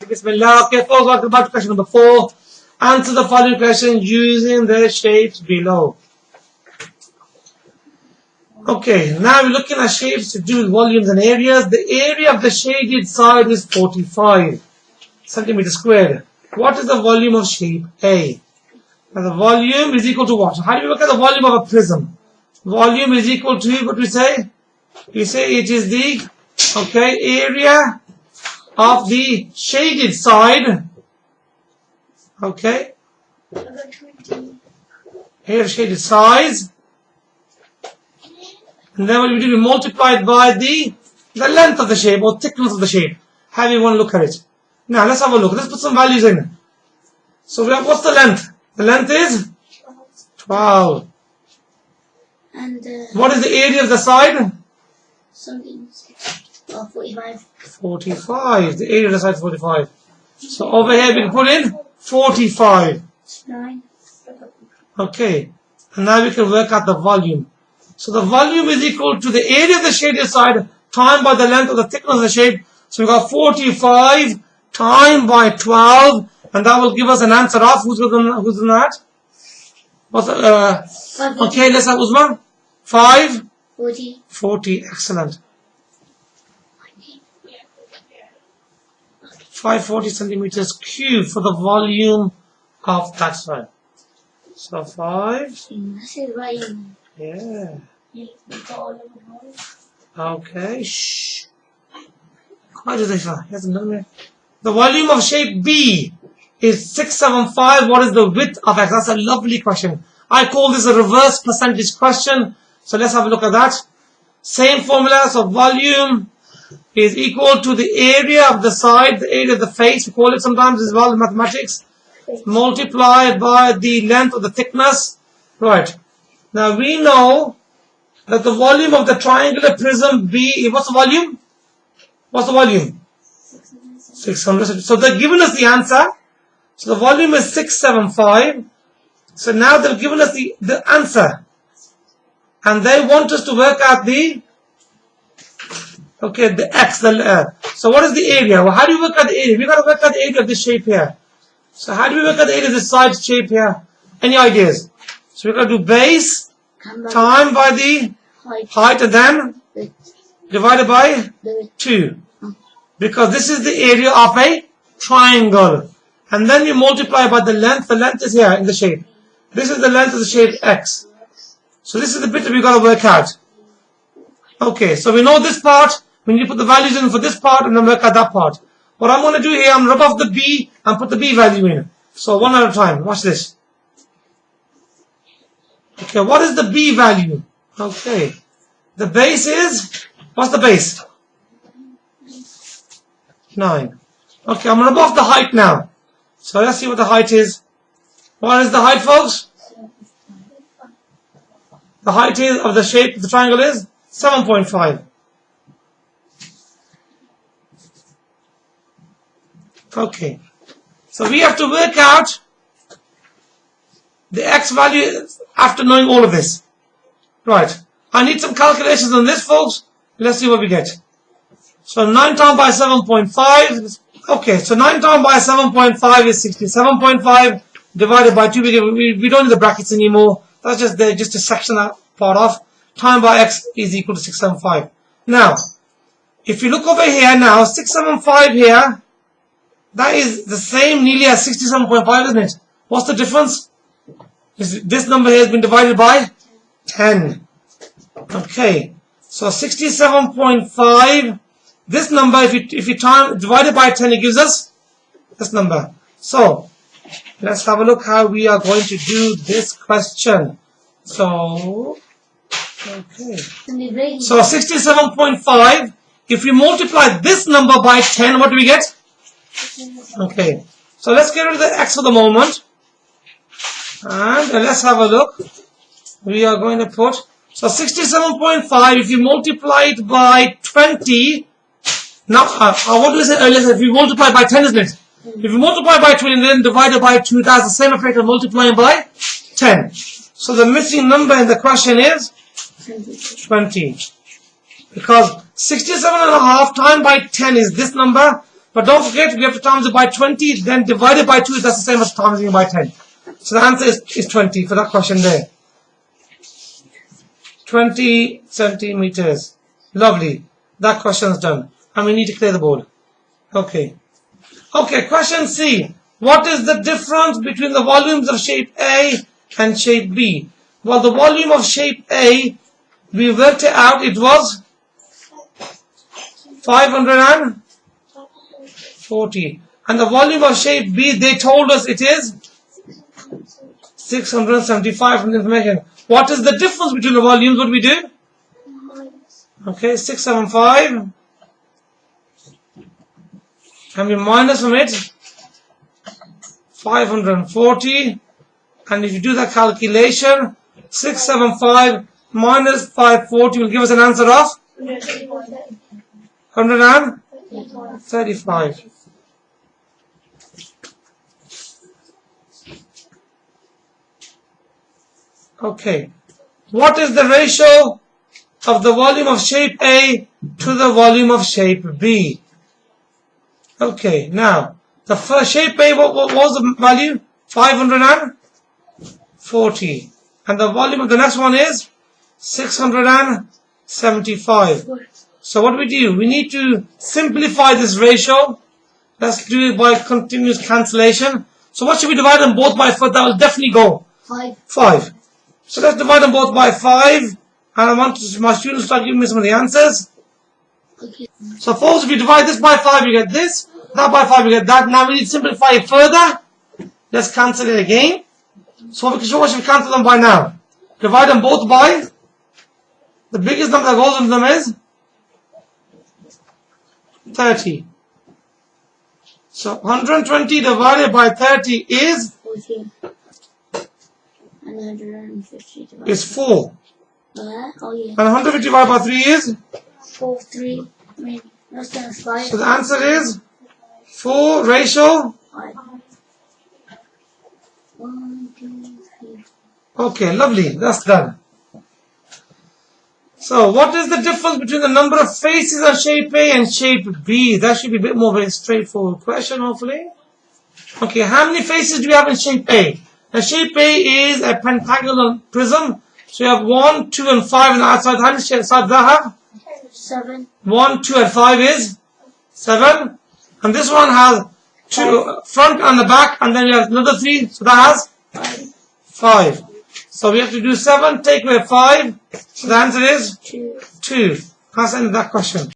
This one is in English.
Bismillah. Okay, folks, welcome back to question number 4. Answer the following questions using the shapes below. Okay, now we're looking at shapes to do with volumes and areas. The area of the shaded side is 45 centimeters squared. What is the volume of shape A? Now the volume is equal to what? So how do we look at the volume of a prism? Volume is equal to, what do we say? We say it is the, area of the shaded side. Okay. Here shaded size. And then what we do, we multiply it by the length of the shape or thickness of the shape. How do you want to look at it? Now let's have a look. Let's put some values in. So we have, what's the length? The length is 12. And what is the area of the side? Something 45. 45. The area of the side is 45. So over here we can put in 45. 9. Okay. And now we can work out the volume. So the volume is equal to the area of the shaded side times by the length of the thickness of the shape. So we got 45 times by 12, and that will give us an answer of who's in that? What's okay, let's have Uzma. 40. Excellent. 540 centimeters cubed for the volume of that side. So 5. Yeah. Okay. Shh. Quiet as he hasn't done it. The volume of shape B is 675. What is the width of X? That's a lovely question. I call this a reverse percentage question. So let's have a look at that. Same formula. So volume is equal to the area of the side, the area of the face. We call it sometimes as well in mathematics. Multiplied by the length of the thickness. Right. Now we know that the volume of the triangular prism B, what's the volume? What's the volume? 600. So they've given us the answer. So the volume is 675. So now they've given us the answer. And they want us to work out the X. So what is the area? Well, how do you work out the area? We've got to work out the area of this shape here. So how do we work out the area of this side shape here? Any ideas? So we've got to do base time by the height and then divided by 2. Because this is the area of a triangle. And then you multiply by the length. The length is here in the shape. This is the length of the shape X. So this is the bit that we've got to work out. Okay, so we know this part. We need to put the values in for this part and then work out that part. What I'm going to do here, I'm going to rub off the B and put the B value in. So one at a time. Watch this. Okay, what is the B value? Okay. The base is, what's the base? 9. Okay, I'm going to rub off the height now. So let's see what the height is. What is the height, folks? The height is of the shape of the triangle is 7.5. Okay. So we have to work out the X value after knowing all of this. Right. I need some calculations on this, folks. Let's see what we get. So 9 times by 7.5. Okay, so 9 times by 7.5 is 67.5 divided by 2. We don't need the brackets anymore. That's just there, just to section that part off. Time by X is equal to 675. Now, if you look over here now, 675 here, that is the same nearly as 67.5, isn't it? What's the difference? This number here has been divided by 10. Okay, so 67.5. This number, if you divide it by 10, it gives us this number. So let's have a look how we are going to do this question. So, okay. So 67.5. If we multiply this number by 10, what do we get? Okay. So let's get rid of the X for the moment. And let's have a look. We are going to put, so 67.5, if you multiply it by 20, now, what did we say earlier? If you multiply by 10, isn't it? If you multiply by 20 and then divide it by 2, that's the same effect of multiplying by 10. So the missing number in the question is 20. Because 67.5 times by 10 is this number, But don't forget, we have to times it by 20, then divide it by 2, that's the same as times it by 10. So the answer is 20 for that question there. 20 centimeters. Lovely. That question is done. And we need to clear the board. Okay. Okay, question C. What is the difference between the volumes of shape A and shape B? Well, the volume of shape A, we worked it out, it was 540. And the volume of shape B, they told us it is 675 from the information. What is the difference between the volumes? What do we do? Okay, 675. And we minus from it 540. And if you do that calculation, 675 minus 540 will give us an answer of 135. Okay. What is the ratio of the volume of shape A to the volume of shape B? Okay, now, the first shape A, what was the value? 540. And the volume of the next one is 675. So what do? We need to simplify this ratio. Let's do it by continuous cancellation. So what should we divide them both by? That will definitely go 5. So let's divide them both by 5. And I want my students to start giving me some of the answers. Okay. So suppose if you divide this by 5, you get this. That by 5, you get that. Now we need to simplify it further. Let's cancel it again. So what should we cancel them by now? Divide them both by, the biggest number that goes into them is 30. So 120 divided by 30 is 14. And 150 divided is 4. Oh yeah. And 150 divided by 3 is 4, 3. I mean, less than 5. So the answer is 4 ratio. 5. 1, 2, 3. Okay, lovely. That's done. So what is the difference between the number of faces on shape A and shape B? That should be a bit more of a straightforward question, hopefully. Okay, how many faces do we have in shape A? Now shape A is a pentagonal prism. So you have 1, 2 and 5 on the outside. How many sides does that have? 7. 1, 2 and 5 is 7. And this one has 2 front and the back, and then you have another 3. So that has 5. So we have to do 7, take away 5. So the answer is 2. 2. That's the end of that question.